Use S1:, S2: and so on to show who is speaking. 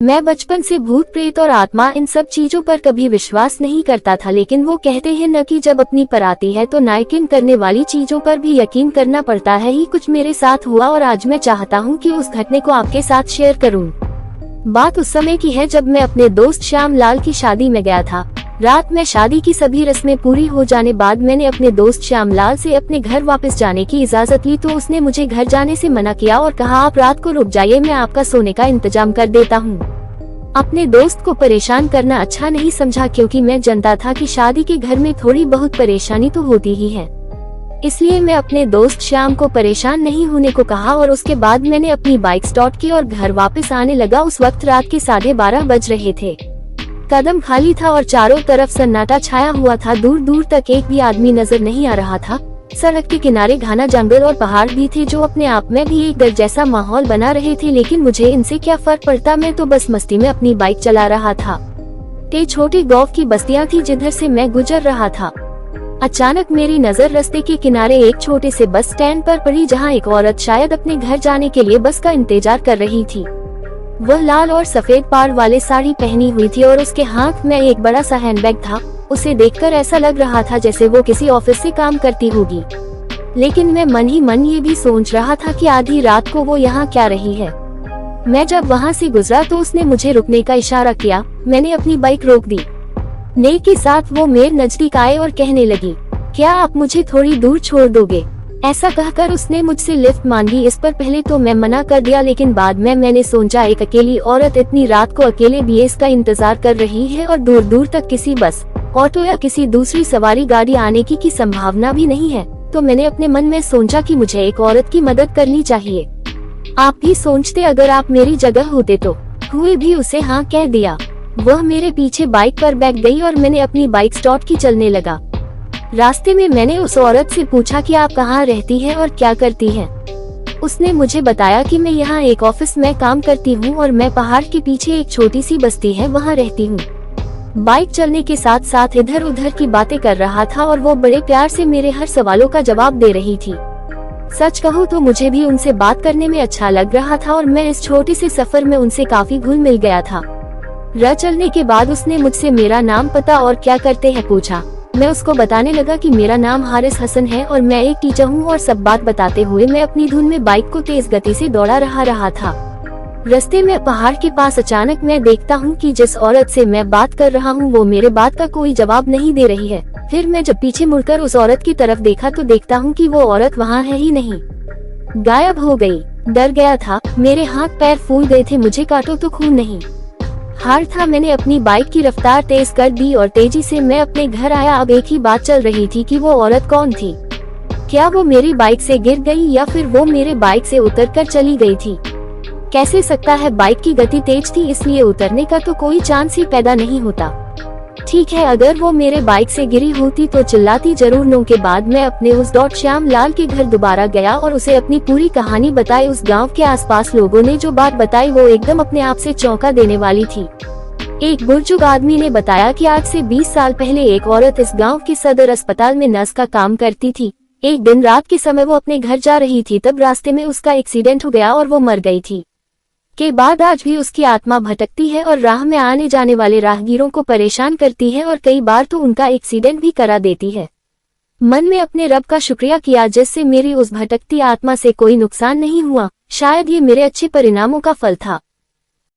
S1: मैं बचपन से भूत प्रेत और आत्मा इन सब चीजों पर कभी विश्वास नहीं करता था, लेकिन वो कहते हैं न कि जब अपनी पर आती है तो ना यकीन करने वाली चीजों पर भी यकीन करना पड़ता है। ही कुछ मेरे साथ हुआ और आज मैं चाहता हूँ कि उस घटने को आपके साथ शेयर करूँ। बात उस समय की है जब मैं अपने दोस्त श्याम लाल की शादी में गया था। रात में शादी की सभी रस्में पूरी हो जाने बाद मैंने अपने दोस्त श्याम लाल से अपने घर वापस जाने की इजाजत ली, तो उसने मुझे घर जाने से मना किया और कहा आप रात को रुक जाइए, मैं आपका सोने का इंतजाम कर देता हूँ। अपने दोस्त को परेशान करना अच्छा नहीं समझा, क्योंकि मैं जानता था कि शादी के घर में थोड़ी बहुत परेशानी तो होती ही है। इसलिए मैं अपने दोस्त श्याम को परेशान नहीं होने को कहा और उसके बाद मैंने अपनी बाइक स्टार्ट की और घर वापस आने लगा। उस वक्त रात के 12:30 बज रहे थे। कदम खाली था और चारों तरफ सन्नाटा छाया हुआ था। दूर दूर तक एक भी आदमी नजर नहीं आ रहा था। सड़क के किनारे घना जंगल और पहाड़ भी थे, जो अपने आप में भी एक डर जैसा माहौल बना रहे थे, लेकिन मुझे इनसे क्या फर्क पड़ता, मैं तो बस मस्ती में अपनी बाइक चला रहा था। कई छोटी गांव की बस्तियां थी जिधर से मैं गुजर रहा था। अचानक मेरी नजर रास्ते के किनारे एक छोटे से बस स्टैंड पर पड़ी, जहां एक औरत शायद अपने घर जाने के लिए बस का इंतजार कर रही थी। वह लाल और सफेद पाड़ वाले साड़ी पहनी हुई थी और उसके हाथ में एक बड़ा सा हैंडबैग था। उसे देखकर ऐसा लग रहा था जैसे वो किसी ऑफिस से काम करती होगी, लेकिन मैं मन ही मन ये भी सोच रहा था कि आधी रात को वो यहाँ क्या रही है। मैं जब वहाँ से गुजरा तो उसने मुझे रुकने का इशारा किया। मैंने अपनी बाइक रोक दी। ने के साथ वो मेरे नजदीक आए और कहने लगी, क्या आप मुझे थोड़ी दूर छोड़ दोगे? ऐसा कहकर उसने मुझसे लिफ्ट मांगी। इस पर पहले तो मैं मना कर दिया, लेकिन बाद में मैंने सोचा एक अकेली औरत इतनी रात को अकेले बीएस का इंतजार कर रही है और दूर दूर तक किसी बस, ऑटो या किसी दूसरी सवारी गाड़ी आने की संभावना भी नहीं है। तो मैंने अपने मन में सोचा कि मुझे एक औरत की मदद करनी चाहिए। आप भी सोचते अगर आप मेरी जगह होते तो? हुए भी उसे हाँ कह दिया। वह मेरे पीछे बाइक पर बैठ गई और मैंने अपनी बाइक स्टार्ट की चलने लगा। रास्ते में मैंने उस औरत से पूछा कि आप कहाँ रहती हैं और क्या करती हैं। उसने मुझे बताया कि मैं यहाँ एक ऑफिस में काम करती हूँ और मैं पहाड़ के पीछे एक छोटी सी बस्ती है वहाँ रहती हूँ। बाइक चलने के साथ साथ इधर उधर की बातें कर रहा था और वो बड़े प्यार से मेरे हर सवालों का जवाब दे रही थी। सच कहूँ तो मुझे भी उनसे बात करने में अच्छा लग रहा था और मैं इस छोटे से सफर में उनसे काफी घुल मिल गया था। राह चलने के बाद उसने मुझसे मेरा नाम, पता और क्या करते हैं पूछा। मैं उसको बताने लगा कि मेरा नाम हारिस हसन है और मैं एक टीचर हूँ, और सब बात बताते हुए मैं अपनी धुन में बाइक को तेज गति से दौड़ा रहा था। रास्ते में पहाड़ के पास अचानक मैं देखता हूँ कि जिस औरत से मैं बात कर रहा हूँ वो मेरे बात का कोई जवाब नहीं दे रही है। फिर मैं जब पीछे मुड़कर उस औरत की तरफ देखा तो देखता हूँ कि वो औरत वहाँ है ही नहीं, गायब हो गई। डर गया था, मेरे हाथ पैर फूल गए थे। मुझे काटो तो खून नहीं हार था। मैंने अपनी बाइक की रफ्तार तेज कर दी और तेजी से मैं अपने घर आया। अब एक ही बात चल रही थी कि वो औरत कौन थी। क्या वो मेरी बाइक से गिर गई या फिर वो मेरे बाइक से उतरकर चली गई थी? कैसे सकता है, बाइक की गति तेज थी इसलिए उतरने का तो कोई चांस ही पैदा नहीं होता। ठीक है, अगर वो मेरे बाइक से गिरी होती तो चिल्लाती जरूर। नो के बाद मैं अपने उस दोस्त श्याम लाल के घर दोबारा गया और उसे अपनी पूरी कहानी बताई। उस गांव के आसपास लोगों ने जो बात बताई वो एकदम अपने आप से चौंका देने वाली थी। एक बुजुर्ग आदमी ने बताया कि आज से 20 साल पहले एक औरत इस गांव के सदर अस्पताल में नर्स का काम करती थी। एक दिन रात के समय वो अपने घर जा रही थी, तब रास्ते में उसका एक्सीडेंट हो गया और वो मर गई थी। के बाद आज भी उसकी आत्मा भटकती है और राह में आने जाने वाले राहगीरों को परेशान करती है और कई बार तो उनका एक्सीडेंट भी करा देती है। मन में अपने रब का शुक्रिया किया जिससे मेरी उस भटकती आत्मा से कोई नुकसान नहीं हुआ। शायद ये मेरे अच्छे परिणामों का फल था।